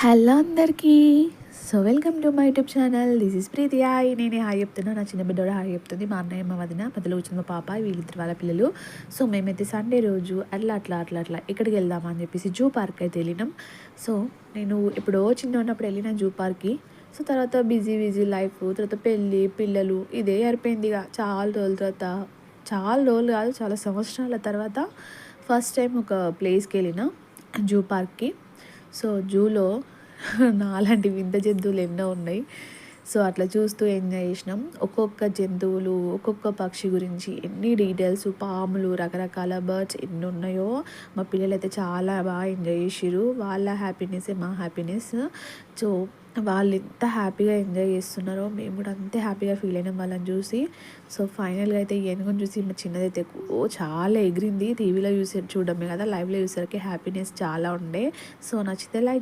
Hello అందరికీ. So welcome to my YouTube channel. This is Preethi. నేనే hi చెప్తున్నా, నా చిన్న బిడ్డ కూడా హాయ్ చెప్తుంది. మా అన్నయ్య, మా వదిన, మధ్యలో వచ్చిన మా పాప, వీళ్ళిద్దరు వాళ్ళ పిల్లలు. సో మేమైతే సండే రోజు అట్లా ఇక్కడికి వెళ్దామని చెప్పేసి జూ పార్క్ అయితే వెళ్ళినాం. సో నేను ఎప్పుడో చిన్న ఉన్నప్పుడు వెళ్ళిన జూ పార్క్కి. సో తర్వాత బిజీ లైఫ్, తర్వాత పెళ్ళి, పిల్లలు, ఇదే సరిపోయింది. ఇక చాలా రోజులు కాదు, చాలా సంవత్సరాల తర్వాత ఫస్ట్ టైం ఒక ప్లేస్కి వెళ్ళిన, జూ పార్క్కి. సో జూలో నాలాంటి వింత జంతువులు ఎన్నో ఉన్నాయి. సో అట్లా చూస్తూ ఎంజాయ్ చేసినాం. ఒక్కొక్క జంతువులు, ఒక్కొక్క పక్షి గురించి ఎన్ని డీటెయిల్స్, పాములు, రకరకాల బర్డ్స్ ఎన్ని ఉన్నాయో. మా పిల్లలు అయితే చాలా బాగా ఎంజాయ్ చేసిర్రు. వాళ్ళ హ్యాపీనెస్సే మా హ్యాపీనెస్. సో వాళ్ళు ఎంత హ్యాపీగా ఎంజాయ్ చేస్తున్నారో మేము కూడా అంతే హ్యాపీగా ఫీల్ అయినాం వాళ్ళని చూసి. సో ఫైనల్గా అయితే ఏనుగుని చూసి మా చిన్నదైతే చాలా ఎగిరింది. టీవీలో చూడడమే కదా, లైవ్లో చూసేసరికి హ్యాపీనెస్ చాలా ఉండే. సో నచ్చితే లైక్